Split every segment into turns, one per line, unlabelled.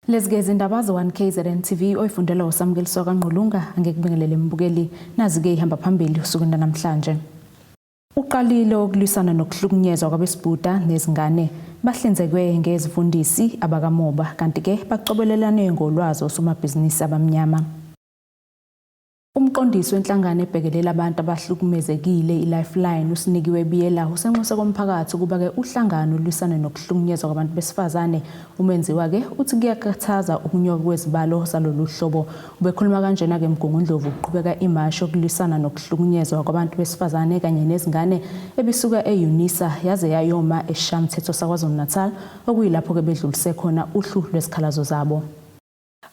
Lezigeze indaba ze-1KZNTV oyifundela uSamukeliso kaNqulunga angekubingelele mbukeli nazi-ke ihamba phambili usukwini namhlanje. Uqalile okulwisana nokuhlukunyezwa kwabesifazane nezingane bahlinzekwe ngezifundisi abakamoba kanti-ke bacobelelane ngolwazi osomabhizinisi abamnyama. Umqondisi wenhlangano ebhekelela abantu abahlukumezekile iLifeline usinikiwe biyela usenxuse komphakathi ukuba-ke uhlangano olwisana nokuhlukunyezwa kwabantu besifazane umenziwa-ke uthi kuyakhathaza ukunyoka kwezibalo zalolu hlobo. Ubekhuluma kanjena-ke Mgungundlovu uqhubeka imashi yokulwisana nokuhlukunyezwa kwabantu besifazane kanye nezingane ebisuka eUnisa yaze yayoma eShamthetho saKwaZulu-Natal okuyilapho-ke bedlulise khona uhlu lwezikhalazo zabo.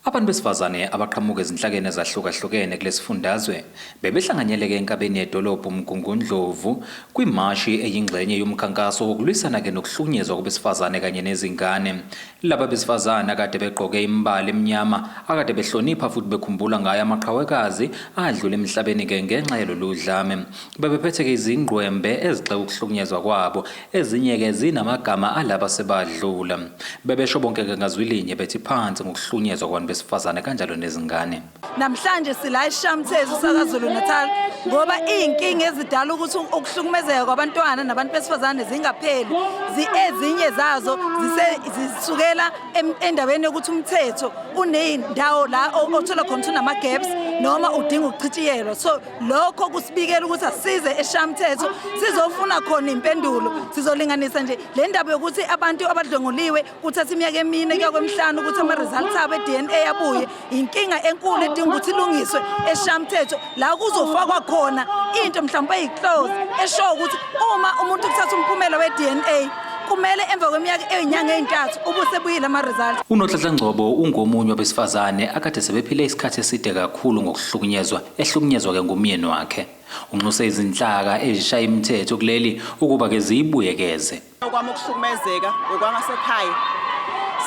Abantu besifazane abaqhamuka ezinhlakeni ezahlukahlukene kulesifundazwe bebehlanganyeleke enkabeni yedolobha Mgungundlovu kwimashi eyingxenye yomkhankaso wokulwisana nokuhlukunyezwa kwabesifazane kanye nezingane. Laba besifazane akade begqoke imbala emnyama akade behlonipha futhi bekhumbula ngayo amaqhawekazi adlule emhlabeni ngenxa yalolu dlame. Bebephethe izingqwembe ezigxeka ukuhlukunyezwa kwabo, ezinye-ke zinamagama alaba sebadlula. Bebesho bonke-ke ngazwilinye bethi phansi ngokuhlukunyezwa kwabantu besifazane kanjalo nezingane.
Namhlanje sila eShamthetho saKwaZulu-Natal ngoba inkinga ezidala ukuthi ukuhlukumezeka kwabantwana nabantu besifazane zingapheli. Ezinye zazo zisukela endaweni yokuthi umthetho unendawo la othola khona unama-gaps noma udinga ukuchithiyelwa. So lokho kusibikela ukuthi asize eShamthetho sizofuna khona impendulo. Sizolinganisa nje le ndaba yokuthi abantu abadlonguliwe kuthatha iminyaka emine kuya kwemihlanu ukuthi ama-results abo e-DNA yabuye. Inkinga enkulu edinga ukuthi ilungiswe eShamthetho la kuzofakwa khona into mhlawumbe eyiclose esho ukuthi uma umuntu kuthatha umphumela we-DNA kumele emva kweminyaka eyinyanga ezintathu ubusebuyile ama-results.
UNohlanhla Ngcobo ungomunye wabesifazane akade sebephile isikhathi eside kakhulu ngokuhlukunyezwa ehlukunyezwa-ke ngumyeni wakhe. Unxuse izinhlaka ezishaya imithetho kuleli ukuba-ke ziyibuyekeze.
Okwami ukuhlukumezeka okwangasekhaya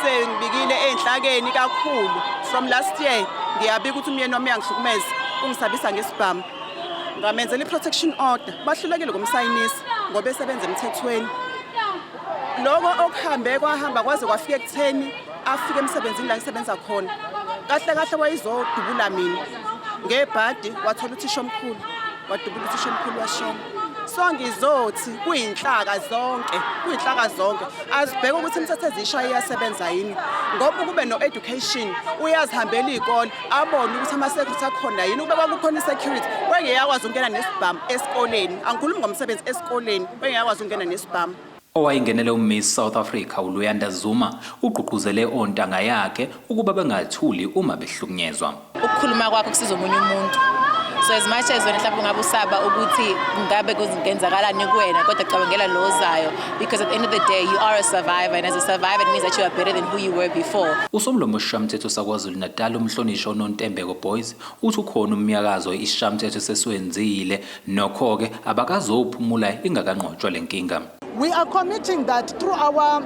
sengibikile enhlakeni kakhulu. From last year ngiyabika ukuthi umyeni wami uyangihlukumeza ungisabisa ngesibhamu. Ngamenzela i-protection order bahlulekile kumsayinisi ngoba esebenza emthethweni. Lokho okuhambe kwahamba kwaze kwafika ekutheni afike emsebenzini la esebenza khona. Kahle kahle wayizodubula mina ngebhadi wathola uthisha omkhulu wadubula uthisha omkhulu washona. So ngizothi kuyinhlaka zonke azibheke ukuthi imithetho ezishayo iyasebenza yini ngoba kube no-education uyazihambela iy'kole abone ukuthi ama-security akhona yini ube kwakukhona i-security wengeyakwazi ukungena nesibhamu esikoleni. Angikhulumi ngomsebenzi esikoleni wengeyakwazi ukungena nesibhamu.
Owayingenele uMiss South Africa uLuyanda Zuma ugqugquzele ontanga yakhe ukuba bengathuli uma behlukunyezwa.
Ukukhuluma kwakho kusiza omunye umuntu. So as much as wena mhlawumbe ungabe usaba ukuthi ngabe kuzenzakalani kuwena kodwa cabangela lo ozayo, because at the end of the day you are a survivor, and as a survivor it means that you are better than who you were before.
Usomlomo weShamthetho saKwaZulu-Natal umhlonishwa uNontembeko Boys uthi ukhona umnyakazo iShamthetho sesiwenzile nokho-ke abakazophumula ingakanqotshwa lenkinga.
We are committing that through our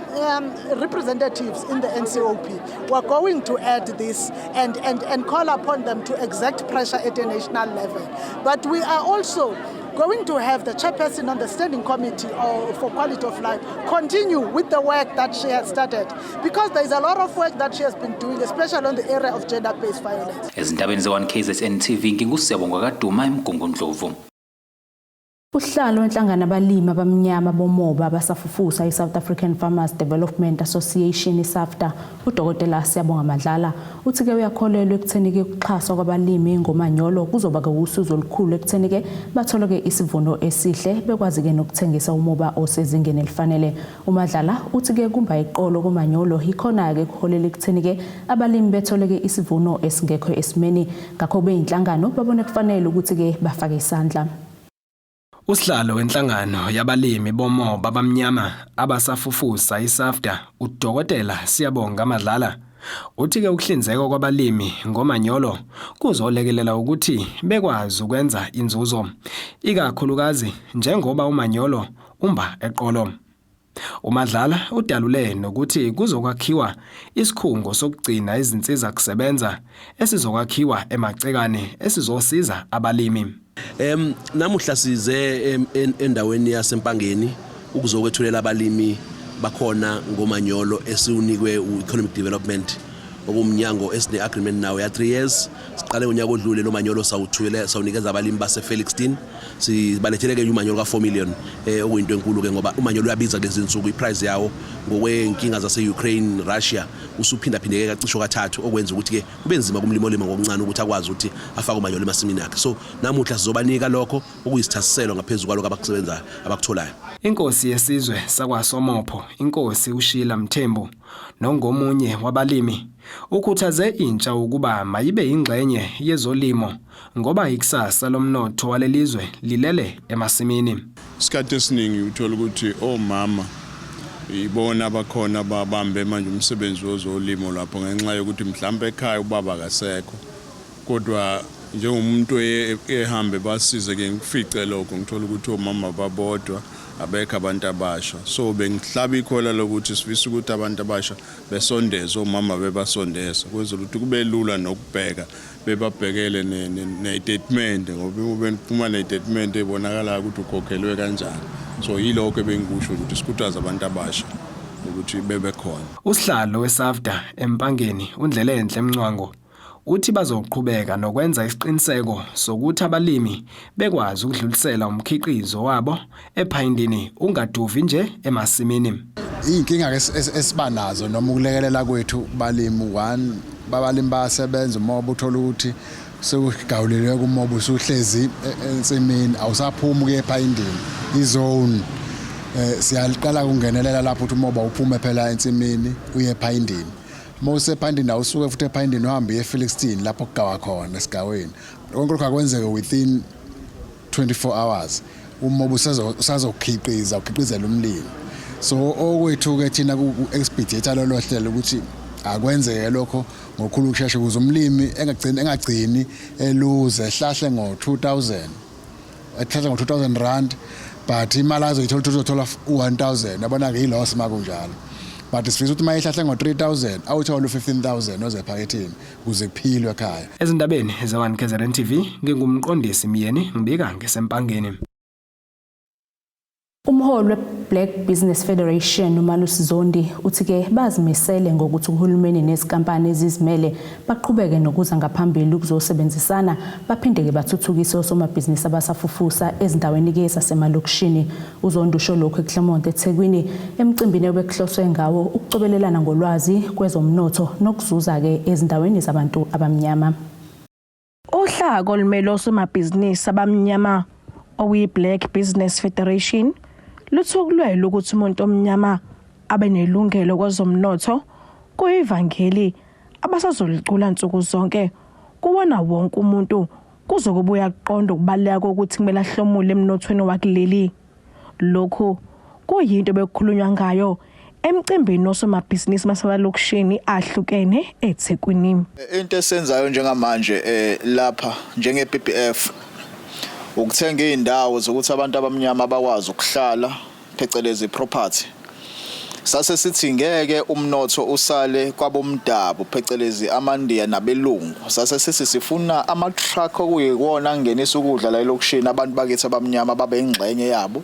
representatives in the NCOP, we are going to add this and call upon them to exert pressure at a national level. But we are also going to have the chairperson on the Standing Committee for Quality of Life continue with the work that she has started, because there is a lot of work that she has been doing, especially on the area of gender-based violence.
Ezindabeni ze-1KZNTV ngingusiyabonga kaDuma eMgungundlovu.
Uhlalo wenhlangano abalimi abamnyama bomoba abasafufusa iSouth African Farmers Development Association iSAFTA uDokotela Siyabonga Madlala uthi-ke uyakholelwa ekutheni-ke ukuxhaswa kwabalimi ngomanyolo kuzoba-ke usizo olukhulu ekutheni-ke bathole-ke isivuno esihle bekwazi-ke nokuthengisa umoba osezingeni elifanele. uMadlala uthi-ke kumba iqolo komanyolo ikhona-ke kuholela ekutheni-ke abalimi bethole-ke isivuno esingekho esimeni ngakho beyinhlangano babone kufanele ukuthi-ke bafake isandla.
Usihlalo wenhlangano yabalimi bomoba abamnyama abasafufusa iSAFTA uDokotela Siyabonga Madlala uthi-ke ukuhlinzeka kwabalimi ngomanyolo kuzolekelela ukuthi bekwazi ukwenza inzuzo ikakhulukazi njengoba umanyolo umba eqolo. uMadlala udalule nokuthi kuzokwakhiwa isikhungo sokugcina izinsiza kusebenza esizokwakhiwa emagcekane esizosiza abalimi.
Namuhla size endaweni yaseMpangeni ukuzokwethulela abalimi bakhona ngomanyolo esiunikwe uEconomic Development okumnyango esine agreement nawo ya 3 years. Siqale unyaka odlule lo manyolo sawuthule sawunikeza abalimi base Felixton. Sibalethele ke umanyolo ka 4 million okuyinto enkulu ke ngoba umanyolo uyabiza lezi insuku iprice yawo ngokwenkinga zase Ukraine Russia usuphinda phindeke kacisho kathathu okwenza ukuthi ke kube nzima kumlimo olima ngokuncane ukuthi akwazi ukuthi afake umanyolo emasimini akhe. So namuhla sizobanika lokho okuyisithasiselo ngaphezulu kwaloko abakusebenzayo abakutholayo.
Inkosi yesizwe sakwaSomopho, Inkosi uShila Mthembu, nongomunye wabalimi, ukhuthaze intsha ukuba mayibe ingxenye yezolimo ngoba ikusasa lomnotho walelizwe lilele emasimini.
Isikhathi esiningi uthola ukuthi omama ibona abakhona ababambe manje umsebenzi wezolimo lapho ngenxa yokuthi mhlambe ekhaya ubaba akasekho. Kodwa njengomuntu ehambe basize ke ngifice lokho ngithola ukuthi omama babodwa abekho abantu abasha. So bengihlaba ikhola lokuthi sifisa ukuthi abantu abasha besondeze omama bebasondeza kwenzela ukuthi kube lula nokubheka bebabhekele ne-statement ngoba uma ne-statement ebonakala ukuthi ukhokhelwe kanjani. So yilokho ebengikusho ukuthi sikhuthaza abantu abasha ukuthi bebe khona.
Usihlalo weSAFDA empangeni uNdlelenhle Mncwango uthi bazoqhubeka nokwenza isiqiniseko sokuthi abalimi bekwazi ukudlulisela umkhiqizo wabo ephayindini ungaduvi nje emasimini.
Inkinga esibanazo noma ukulekelela kwethu balimi 1 babalimi basebenza umoba uthola ukuthi sekugawulelwe kumoba usuhlezi ensimini awusaphumi kuye ephayindini izone. Siyaqala kungenelela lapho ukuthi umoba uphume phela ensimini uye ephayindini. Mose phindini awusuke futhi ephindini uhambe eFelixton lapho kugawa khona esigaweni. Konke lokho akwenzeke within 24 hours. Umoba usazokhiqiza ukhiqizela umlimi. So okwethu ke thina ku expedite lo hlelo ukuthi akwenzeke lokho ngokukhulu ukusheshsha ukuze umlimi engagcini eluze ehlahle ngo-2000. Ehlahle ngo-2000 rand but imali azoyithola uzothola 1000 yabona ke iloss makunjalo. But sifisa ukuthi mayihlahle ngo-3000 awuthola u-15000 ozephakethini kuze kuphilwe ekhaya.
Ezindabeni ze-1KZNTV ngingumqondisi Miyeni ngibika ngesempangeni.
Umholi we-Black Business Federation uMalusi Zondi uthi ke bazimisele ngokuthi uhulumeni nezikampani ezizimele baqhubeke nokuza ngaphambili ukuzosebenzisana baphinde ke bathuthukise osomabhizinisi abasafufusa ezindaweni ke zasemalokishini. Uzondi usho lokho eClermont eThekwini emcimbini obekuhloswe ngawo ukucobelelana ngolwazi kwezomnotho nokuzuza ke ezindaweni zabantu abamnyama.
Uhlaka olumele osomabhizinisi abamnyama oyi-Black Business Federation luthukulwela ukuthi umuntu omnyama abe nelungelo kwezomnotho kuyivangeli abasazoliqula insuku zonke kuwona wonke umuntu kuzokubuya kuqonda ukubaleka kokuthi kumele ahlomule emnothweni wakuleli. Lokhu kuyinto bekukhulunywa ngayo emcimbini osomabhizinisi basemalokishini ahlukene eThekwini.
Into esenzayo njengamanje lapha njenge-BBF ukuthenga indawo zokuthi abantu abamnyama bakwazi ukuhlala phecelezi property. Sase sithi ngeke umnotho usale kwabomdabu phecelezi amandiya nabelungu. Sase sifuna ama-truck okuyiwona angenisa ukudla la elokishini abantu bakithi abamnyama babe ingxenye yabo.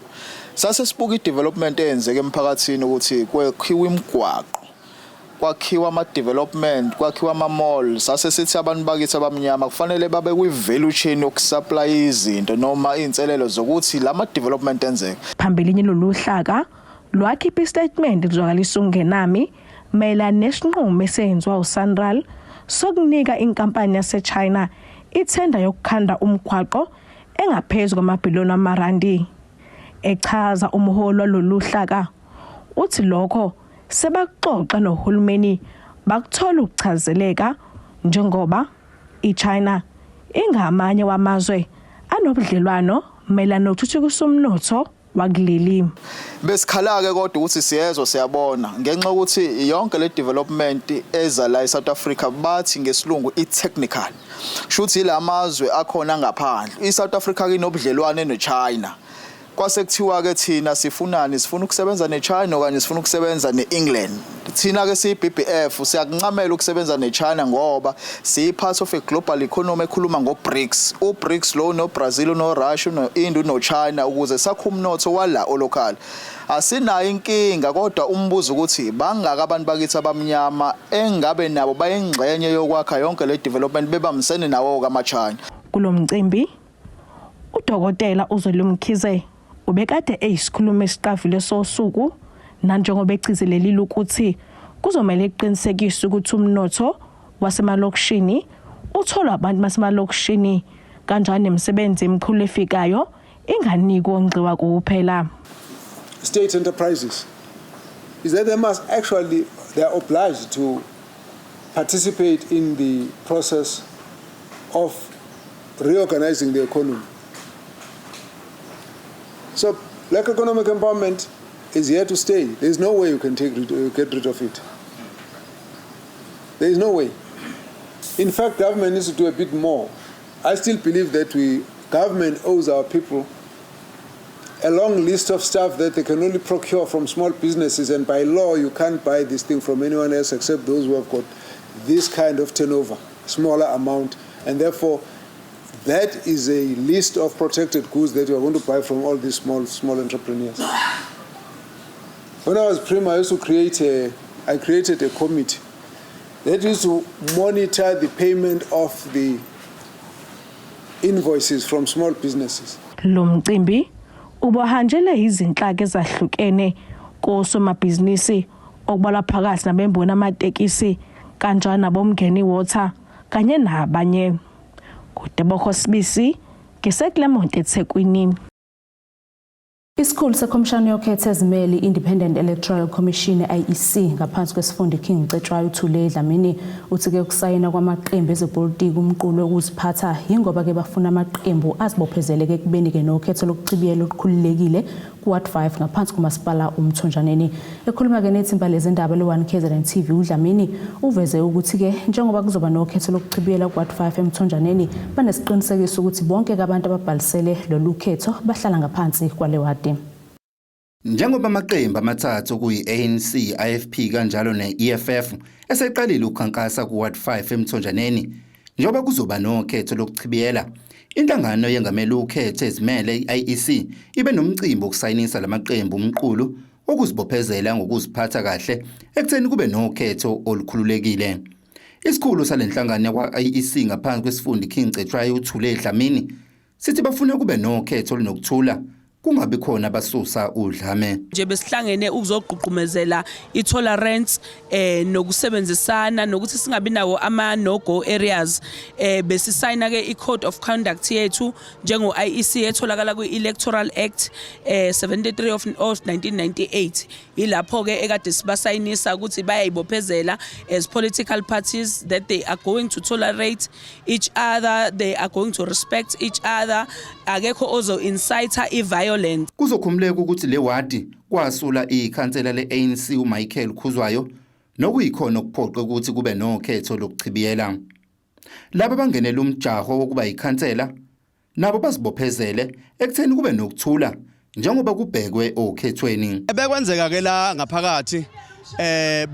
Sase sibuka i-development eyenzeke emphakathini ukuthi kwakhiwa imigwaqo, kwakhiwa ama-development, kwakhiwa ama-mall. Sase sithi abantu bakithi abamnyama kufanele babe kwi-value chain yokusupply izinto noma iy'nselelo zokuthi lama-development enzeke.
Phambilinye lolu hlaka lwakhipha istatement kuzwakalisa ungenami mayelana nesinqumo esenziwa uSanral sokunika inkampani yaseChina ithenda yokukhanda umgwaqo engaphezu kwamabhiliyoni amarandi. Echaza umholi walolu hlaka uthi lokho sebaxoxa nohulumeni bakuthola ukuchazeleka njengoba iChina ingamanye wamazwe anobudlelwano mayelana nokuthuthukisa umnotho wakuleli.
Besikhala ke kodwa ukuthi siyezwa siyabona ngenxa ukuthi yonke le development eza la eSouth Africa bathi ngesilungu i-technical. Shuthi ilamazwe akhona ngaphandle. iSouth Africa inobudlelwane neChina. kwase kuthiwa ke thina sifuna ukusebenza neChina okanye sifuna ukusebenza neEngland. Thina ke siyi-BBF siyakuncamela ukusebenza neChina ngoba siyi-part of a global economy ekhuluma ngo-BRICS. U-BRICS lo no-Brazil, no-Russia, no-India, no-China ukuze sakhe umnotho wala olocal. Asinayo inkinga kodwa umbuzo ukuthi bangaka abantu bakithi abamnyama engabe nabo bayingxenye yokwakha yonke le development bebamsene nawo kamaChina.
Kulo mcimbi uDokotela uZolumkhize ubekade eyisikhulumi esiqavile sosuku nanjengoba egcizelelile ukuthi kuzomela eqinisekise ukuthi umnotho wasemalokishini utholwa abantu basemalokishini kanjani nemisebenzi emikhulu efikayo inganiki onxiwa kuphela.
State enterprises is that they are obliged to participate in the process of reorganizing the economy. So, black economic empowerment is here to stay. There is no way you can get rid of it. There is no way. In fact, government needs to do a bit more. I still believe that government owes our people a long list of stuff that they can only procure from small businesses, and by law you can't buy this thing from anyone else except those who have got this kind of turnover, smaller amount, and therefore that is a list of protected goods that you are going to buy from all these small entrepreneurs. When I was Prime, I created a committee that used to monitor the payment of the invoices from small businesses.
Lo mcimbi ubohanjele izinhlaka ezahlukene kosomabhizinisi okubala phakathi nabembona amatekisi kanjani nabomngeni water kanye nabanye. Kudebokho Sibisi ngeseClermont eThekwini.
Isikhulu sekhomishana yokhetha ezimele Independent Electoral Commission IEC ngaphansi kwesifundo King Cetshwayo uThule Dlamini uthi ke ukusayina kwamaqembu ezepolitiki umqulo wokuziphatha ingoba ke bafuna amaqembu asibophezeleke kubeni ke nokhetho lokuchibiyela olukhululekile kuWard 5 ngaphansi kumasipala umthonjaneni. Ekhuluma ke nethimba lezindaba le1KZNTV uDlamini uveze ukuthi ke njengoba kuzoba nokhetho lokuchibiyela kuWard 5 emthonjaneni banesiqinisekiso ukuthi bonke abantu ababhalisele lolu khetho bahlala ngaphansi kwale ward.
Njengoba amaqembu amathathu kuyi-ANC, IFP kanjalo ne-EFF eseqalile ukukhankasa kuWard 5 emthonjaneni njengoba kuzoba nokhetho lokuchibiyela, inhlangano yengamela ukhetho ezimele i-IEC ibe nomcimbi wokusayinisa lamaqembu umqulu wokuzibophezela ngokuziphatha kahle ekutheni kube nokhetho olukhululekile. Isikhulu salenhlangano yakwa-IEC ngaphansi kwesifundo King Cetshwayo uThule Dlamini sithi bafuna kube nokhetho olunokuthula kungabi khona abasusa udlame.
Nje besihlangene ukuzoqhuqumezela itolerance nokusebenzisana nokuthi singabi nawo ama no go areas besisayina ke iCode of Conduct yethu njengo IEC etholakala kwi-Electoral Act 73 of 1998 ilapho ke ekade sibasayinisa ukuthi bayayibophezela as political parties that they are going to tolerate each other, they are going to respect each other, akekho ozo incite violence.
Kuzokhumuleka ukuthi le wadi kwasula ikhansela le-ANC uMichael Khuzwayo nokuyikhona okuphoqa ukuthi kube nokhetho lokuchibiyela. Laba bangenela umjaho wokuba ikhansela nabo basibophezele ekutheni kube nokuthula njengoba kubhekwe okhethweni.
Bekwenzeka ke la ngaphakathi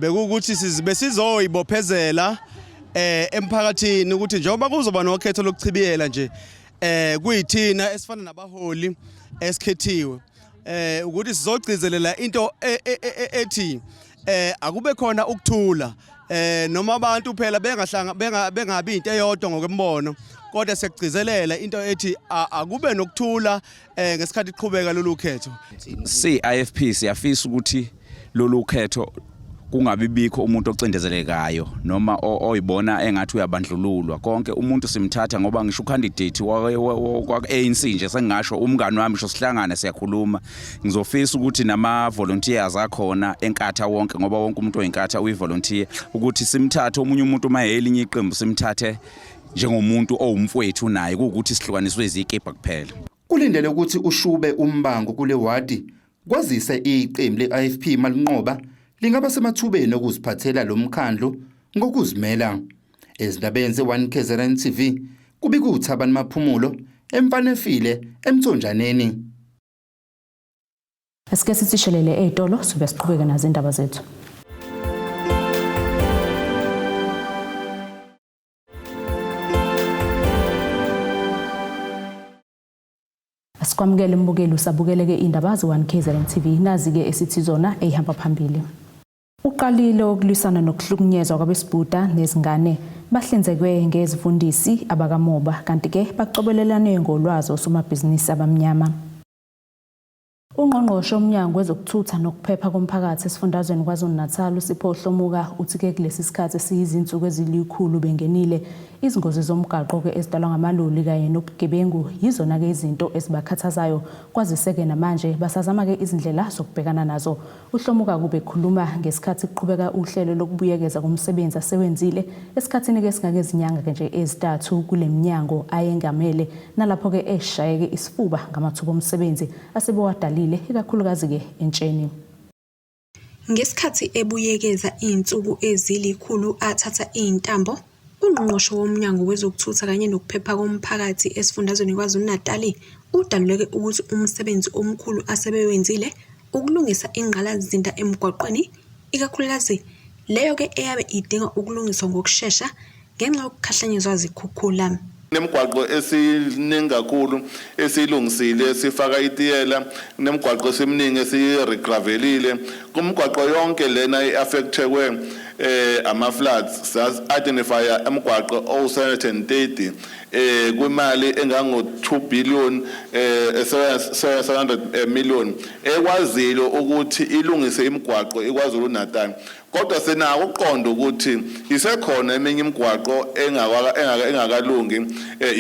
bekukuthi besizoyibophezela emphakathini ukuthi njengoba kuzoba nokhetho lokuchibiyela nje kuyithina esifana nabaholi esikhethiwe ukuthi sizogcizelela into ethi akube khona ukuthula noma abantu phela bengabi into eyodwa ngokwembono kodwa siyagcizelela into ethi akube nokuthula ngesikhathi iqhubeka lolu khetho.
IFP siyafisa ukuthi lolu khetho kungabi bikho umuntu ocindezelekayo noma oyibona engathi uyabandlululwa. Konke umuntu simthatha ngoba ngisho ucandidate kwa-ANC nje sengasho umngani wami ngisho sihlangane siyakhuluma. Ngizofisa ukuthi nama volunteers akhona enkatha wonke ngoba wonke umuntu oyinkatha uyivolunteer ukuthi simthathe omunye umuntu uma elinye iqembu simthathe njengomuntu owumfowethu naye ukuthi sihlukaniswe izikipa kuphela.
Kulindele ukuthi ushube umbango kule wadi kwazise iqembu le-IFP malinqoba lingaba semathubeni okuziphathela lo mkhandlu ngokuzimela. Ezindabeni ze1KZNTV kubikuThabani Maphumulo eMfanefile emthonjaneni.
Asike sithishelele ezitolo sibe siqhubeka nazo indaba zethu. Asikwamukele mbukeli usabukeleke indaba ze-1KZNTV nazi-ke esithi zona ehamba phambili. Uqalile okulwisana nokuhlukunyezwa kwabesifazane nezingane bahlinzekwe ngezifundisi abakamoba kanti-ke bacobelelane ngolwazi osomabhizinisi abamnyama. Ungqongqoshe womnyango wezokuthutha nokuphepha komphakathi esifundazweni KwaZulu-Natal uSipho Hlomuka uthi-ke kulesi sikhathi esiyizinsuku ezilikhulu bengenile izingozi zomgaqo-ke ezidalwa ngamaloli kanye nobugebengu yizona-ke izinto ezibakhathazayo kwaziseke namanje basazama-ke izindlela zokubhekana nazo. uHlomuka kube khuluma ngesikhathi kuqhubeka uhlelo lokubuyekeza komsebenzi asewenzile esikhathini-ke esingakezinyanga-ke nje ezintathu kule minyango ayengamele nalapho-ke eshayeke isifuba ngamathuba omsebenzi asebewadalile ikakhulukazi-ke entsheni.
Ngesikhathi ebuyekeza izinsuku ezilikhulu athatha izintambo ungqongqoshe womnyango wezokuthutha kanye nokuphepha komphakathi esifundazweni KwaZulu-Natal udaluleke ukuthi umsebenzi omkhulu asebewenzile ukulungisa ingqalasizinda emgwaqweni ikakhulukazi leyo ke eyabe idinga ukulungiswa ngokusheshsha ngenxa yokukhahlanyezwa zikhukhula.
Nemgwaqo esiningi kakhulu esilungisile sifaka itiyela nemgwaqo seminingi esiregravelile kumgwaqo yonke lena iaffectedwe ama floods sas identify emgwaqo o730 kwimali engango 2 billion 700 million ekwazile ukuthi ilungise imigwaqo eKwaZulu-Natal. Kodwa senako uqondo ukuthi isekhona eminye imigwaqo engakalungi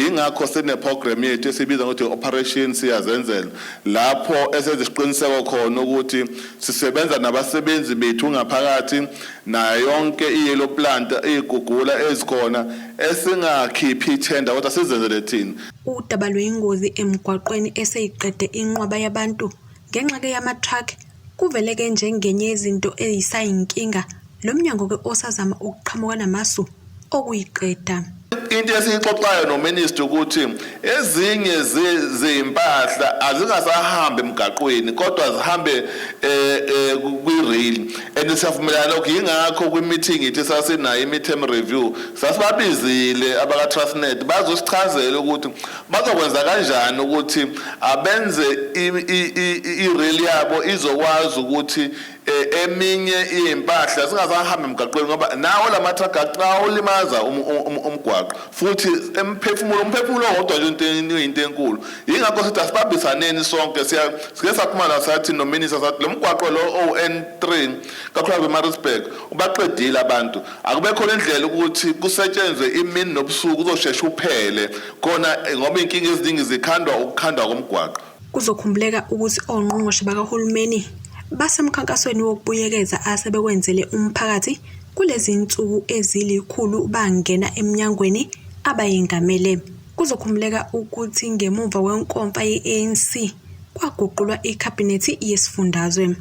ingakho sine program yethu esibiza ukuthi operation siyazenzela lapho esezisiqiniseko khona ukuthi sisebenza nabasebenzi bethu ngaphakathi na yonke iyellow plant igugula ezikhona esingakhiphi tender kodwa sizenzele thina.
Udaba lweingozi emgwaqweni eseyiqede inqwaba yabantu ngenxa ke yama truck kuveleke njengenye izinto ezisayinkinga lo mnyango ke osazama ukuqhamuka namasu okuyiqeda.
Into esixoxayo nominister ukuthi ezinye zezimpahla azingasahambe emgaqweni kodwa zihambe kwi-rail and siyavumelana ukuthi ingakho kwi-meeting ithi sasinayo i-midterm review sasibabizile abaka Transnet bazosichazela ukuthi bazokwenza kanjani ukuthi abenze i-rail yabo izokwazi ukuthi eminye impahla singasahambe emgaqweni ngoba nawo lamathraga aqawulimaza umgwaqo futhi umphefumulo wodwa nje into enkulu ingakho sithi asibabisaneni sonke sike sakhuluma sathi nominister sathi lo mgwaqo lo ON3 kakhulu eMaritzburg ubaqedile abantu akube khona indlela ukuthi kusetshenzwe imini nobusuku uzoshesha uphele khona ngoba inkinga eziningi zikhandwa ukukhandwa komgwaqo.
Kuzokhumbuleka ukuthi ongqongqoshe bakahulumeni basemkhankasweni wokubuyekeza asebekwenzele umphakathi kulezi insuku ezilikhulu bangena eminyangweni abayengamele. Kuzokhumuleka ukuthi ngemuva wenkomfa ye-ANC kwaguqulwa ikhabhinethi yesifundazwe.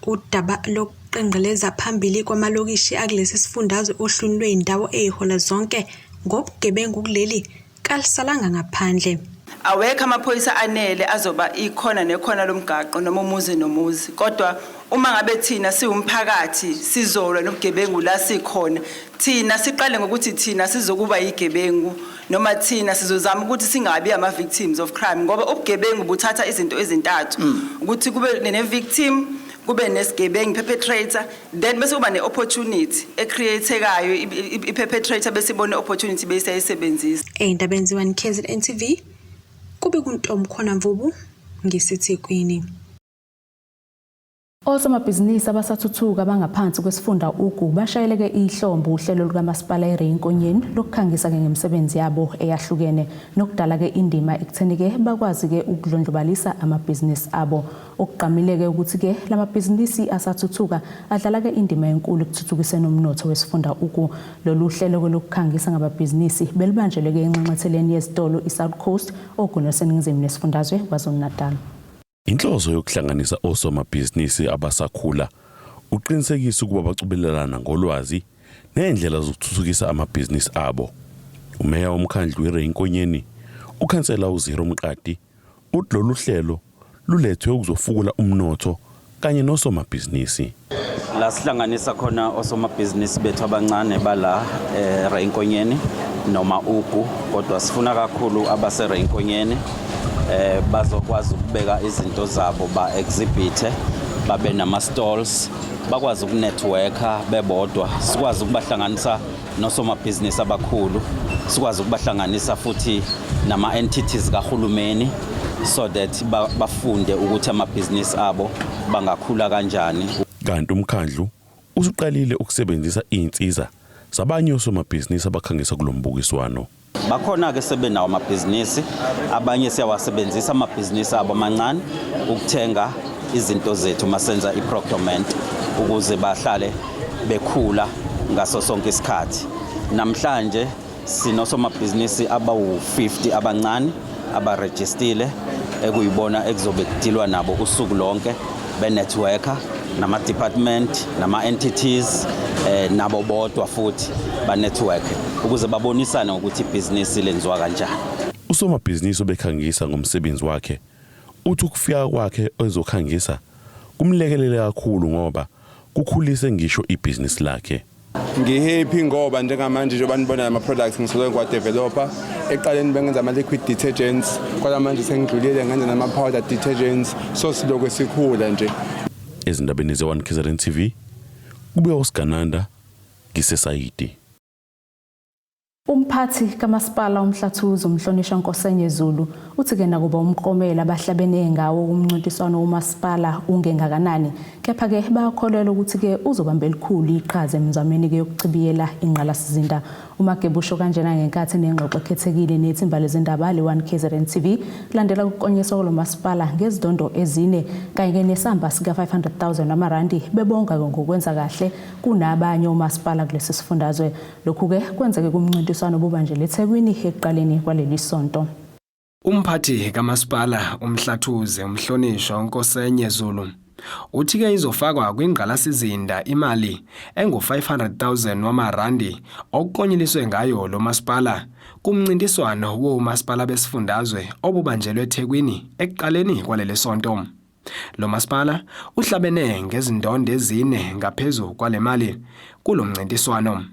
Udaba lokuqengeleza phambili kwamalokishi akulesi sifundazwe ohlwini lweindawo ezihola zonke ngobugebengu kuleli kalisalanga ngaphandle.
Awekho amaphoyisa anele azoba ikhona nekhona lomgaqo noma umuzi nomuzi kodwa uma ngabe thina siwumphakathi sizolwa nobugebengu la sikhona thina siqale ngokuthi thina sizokuba yigebengu noma thina sizozama ukuthi singabi ama victims of crime ngoba ubugebengu buthatha izinto ezintathu ukuthi kube ne-victim kube nesigebengu perpetrator then bese kuba ne-opportunity ecreatekayo i-perpetrator bese ibone opportunity bese ayisebenzisa.
Ey'ndabeni ze-1KZNTV kube kuntombi khona Mvubu ngisithekweni.
Osomabhizinisi abasathuthuka abangaphansi kwesifunda ugu bashayeleke ihlombo uhlelo lukamasipala eReyinkonyeni lokukhangisa ngemisebenzi yabo eyahlukene nokudala-ke indima ekuthenike bakwazi-ke ukudlondlobalisa amabhizinisi abo. Okuqamileke ukuthi-ke lamabhizinisi asathuthuka adlala-ke indima enkulu ekuthuthukiseni umnotho wesifunda ugu. Lolu hlelo lokukhangisa ngababhizinisi belibanjeleke enxanxatheleni yezitolo iSouth Coast ogunyo seningizimu nesifundazwe KwaZulu-Natal.
Inhloso yokuhlanganisa osomabhizinisi abasakhula uqinisekisa ukuba bacubelelana ngolwazi nendlela zokuthuthukisa amabhizinisi abo. Umeya womkhandlu weReyinkonyeni ukhansela uZiro Mqadi uthi lolu hlelo lulethwe ukuzofukula umnotho kanye nosomabhizinisi.
La sihlanganisa khona osomabhizinisi bethu abancane bala eReinkonyeni noma ugu, kodwa sifuna kakhulu abaseReinkonyeni bazokwazi ukubeka izinto zabo ba-exhibite, babe nama-stalls, bakwazi ukunetworka bebodwa, sikwazi ukubahlanganisa nosomabhizinisi abakhulu, sikwazi ukubahlanganisa futhi nama-entities kahulumeni so that bafunde ukuthi amabhizinisi abo bangakhula kanjani.
Kanti umkhandlu usuqalile ukusebenzisa izinsiza zabanye osomabhizinisi abakhangisa kulombukiswano.
Bakhona ke sebenawo amabhizinisi, abanye siyawasebenzisa amabhizinisi abo amancane ukuthenga izinto zethu masenza iprocurement ukuze bahlale bekhula ngaso sonke isikhathi. Namhlanje sinosomabhizinisi abawu-50 abancane abarejistile ekuyibona ekuzobe kudilwa nabo usuku lonke benetworker nama-department nama-entities nabo bodwa futhi banetwork ukuze babonisane ukuthi ibhizinisi lenziwa kanjani.
Usomabhizinisi obekhangisa ngomsebenzi wakhe uthi ukufika kwakhe ezokhangisa kumlekelele kakhulu ngoba kukhulise ngisho ibhizinisi lakhe.
Ngihappy ngoba njengamanje nje banibona ama products ngisolwe ngwa developer eqaleni bengenza ama liquid detergents kodwa manje sengidlulile ngenza nama powder detergents so siloko sikhula nje.
Ezindabeni ze1KZNTV kube uSgananda ngisesayidi.
Umphathi kamasipala uMhlathuzo uMhlonishwa Nkosenye Zulu uthi ke nakuba umqomela abahlabene ngawo umncintiswano womasipala ungengakanani kepha ke bayakholelwa ukuthi ke uzobamba elikhulu iqhaza emzameni ke yokucibiyela inqalasizinda. Umagebusho kanjena ngenkathi nengxoxo ekhethekile nethimba lezindaba le1KZNTV landela ukukonyiswa lomasipala ngezidondo ezine kanye nesamba sika 500,000 amarandi bebonga ngokwenza kahle kunabanye omasipala kulesi sifundazwe. Lokhu ke kwenzeke kumncintiswano obubanjele eThekwini eqaleni kwaleli sonto.
Umphathi kamasipala uMhlathuze uMhlonishwa Nkosenye Zulu uthi ke izofakwa kwingqalasizinda imali engu-500,000 wamarandi okukonyiliswe ngayo lo masipala kumncintiswano womasipala besifundazwe obubanjelwe eThekwini ekuqaleni kwaleli sonto. Lo masipala uhlabene ngezindondo ezine ngaphezulu kwale mali kulo mncintiswano.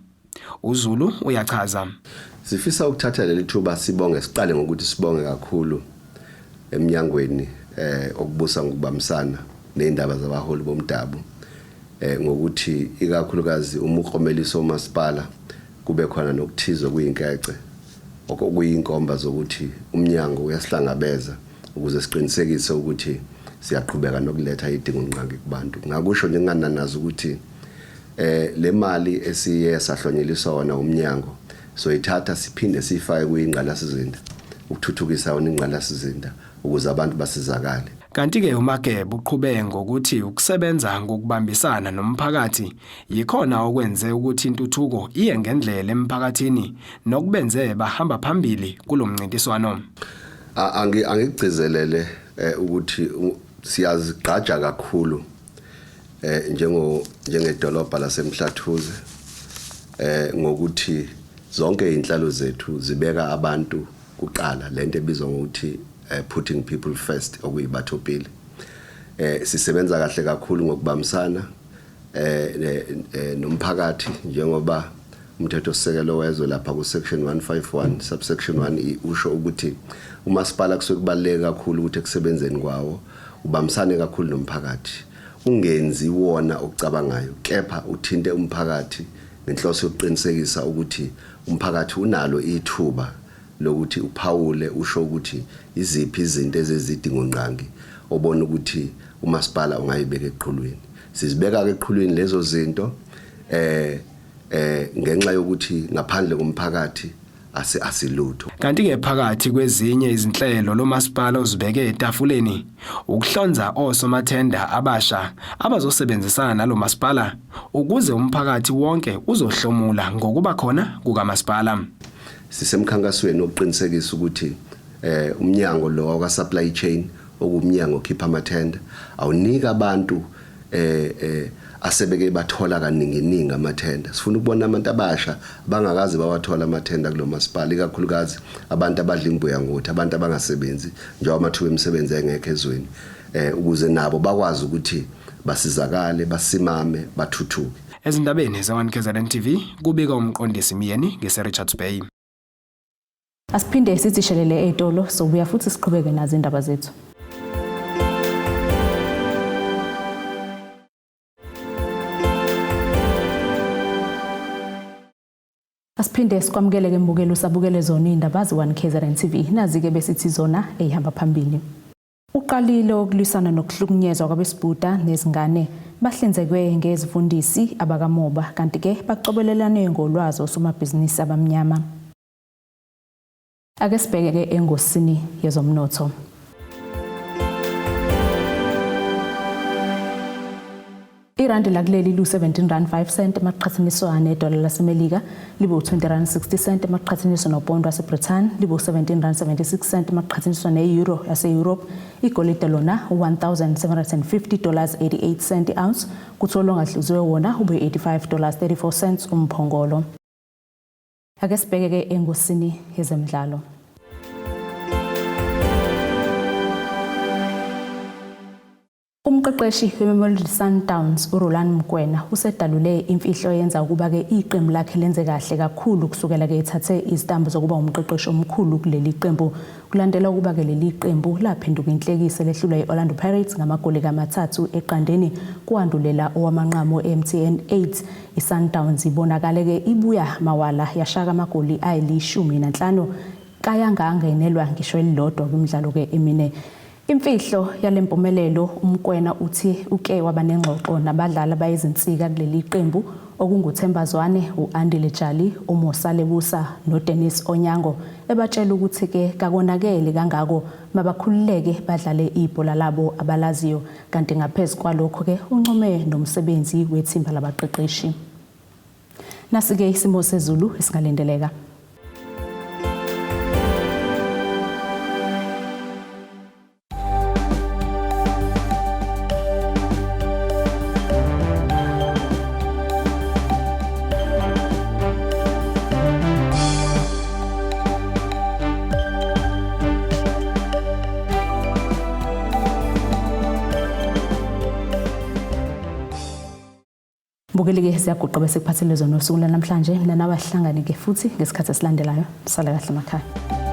uZulu uyachaza.
Sifisa ukuthatha leli thuba sibonge siqale ngokuthi sibonge kakhulu eminyangweni okubusa ngokubambisana neindaba zabaholi bomdabu ngokuthi ikakhulukazi umuklomeliso omasipala kube khona nokuthizwa kuyinkece okuyinkomba zokuthi umnyango uyasihlangabeza ukuze siqinisekise ukuthi siyaqhubeka nokuletha idingo nqangi kubantu. Ngakusho njengananazi ukuthi le mali esiye sahlonyeliswa wona umnyango so ithatha siphinde sifake kuyingqalasizinda ukuthuthukisa wona ingqalasizinda ukuze abantu basizakale.
Kanti ke uMagebe uqhubeke ngokuthi ukusebenza ngokubambisana nomphakathi yikhona okwenze ukuthi intuthuko iye ngendlela emphakathini nokubenze bahamba phambili kulomncintiswano.
Angigcizelele ukuthi siyazigqaja kakhulu njengedolobha laseMhlathuze ngokuthi zonke inhlalo zethu zibeka abantu kuqala lento ebizwa ngokuthi putting people first okuyibathopili. Sisebenza kahle kakhulu ngokubambisana nomphakathi njengoba umthethosisekelo wezwe lapha ku section 151 subsection 1 usho ukuthi umasipala kusuke kubaleka kakhulu ukuthi ekusebenzeni kwawo ubambisane kakhulu nomphakathi. Ungenzi wona okucabangayo kepha uthinte umphakathi ngenhloso yokuqinisekisa ukuthi umphakathi unalo ithuba lokuthi uphawule usho ukuthi iziphi izinto ezizidingo nqangi obona ukuthi umasipala ungayibeka eqhulwini. Sizibeka eqhulwini lezo zinto ngenxa yokuthi ngaphandle komphakathi asilutho.
Kanti ke phakathi kwezinye izinhlelo lo masipala uzibeke etafuleni ukuhlonza osomathenda abasha abazosebenzisana nalo masipala ukuze umphakathi wonke uzohlomula ngokuba khona kukamasipala.
Sisemkhankasweni oqinisekisa ukuthi umnyango lo waka supply chain okumnyango khipha amathenda awunika abantu asebeke bathola kaningi amathenda. Sifuna ukubona abantu abasha bangakazi bawathola amathenda kulo masipala ikakhulukazi abantu abadla imbuya ngothi abantu abangasebenzi njengoba amathuba emisebenzi engekho ezweni. ukuze nabo bakwazi ukuthi basizakale basimame bathuthuke.
Ezindabeni ze1KZNTV kubika umqondisi Miyeni ngeSeRichards Bay.
Asiphinde sithishelele etolo sobuya futhi siqhubeke nazo indaba zethu. Asiphinde sikwamukele ke mbukelo sabukele zona indaba ze1KZNTV nazi-ke besithi zona ehamba phambili. Uqalile okulwisana nokuhlukunyezwa kwabesifazane nezingane bahlinzekwe ngezifundisi abakamoba kanti ke bacobelelane ngolwazi osomabhizinisi abamnyama. Ake sibheke ke engosini yezomnotho. Irandi lakuleli lu-17.05 emaqhathaniswa nedola laseMelika, libo 20.60 emaqhathaniswa nopondo waseBrithani, libo 17.76 emaqhathaniswa ne-euro yase-Europe, igolide lona $1,750.88 ounce, kuthola ongahluziwe wona ube $85.34 umphongolo. Ake sibheke ke engosini yezemidlalo. Umqeqeshi weMamelodi Sundowns uRoland Mokoena usedalule imfihlo yenza ukuba ke iqembu lakhe lenze kahle kakhulu kusukela ke ethathe izitambu zokuba umqeqeshi omkhulu kuleli qembu kulandela ukuba ke leli qembu laphenduka inhlekise lehlulwa iOrlando Pirates ngamagoli ka3 eqandeni kuandulela owamanqamo eMTN 8. iSundowns ibonakale ke ibuya mawala yashaka amagoli ayili15 kayangangenelwa ngisho elilodwa kumidlalo ke emine. Imfihlo yalempumelelo uMokoena uthi uke wabanengxoxo nabadlali abayizinsika kuleli qembu okunguThembazwane, uAndile Jali, uMosalebusa noDennis Onyango ebatshela ukuthi ke kakonakele kangako mabakhululeke badlale ibhola labo abalaziyo kanti ngaphezulu kwalokho ke uncome nomsebenzi wethimba labaqeqeshi. Nasike isimo sezulu esingalendeleka. Mbukeli-ke siyaguqa bese kuphathele zona usuku namhlanje mina nabahlangane ke futhi ngesikhathi esilandelayo. Sala kahle emakhaya.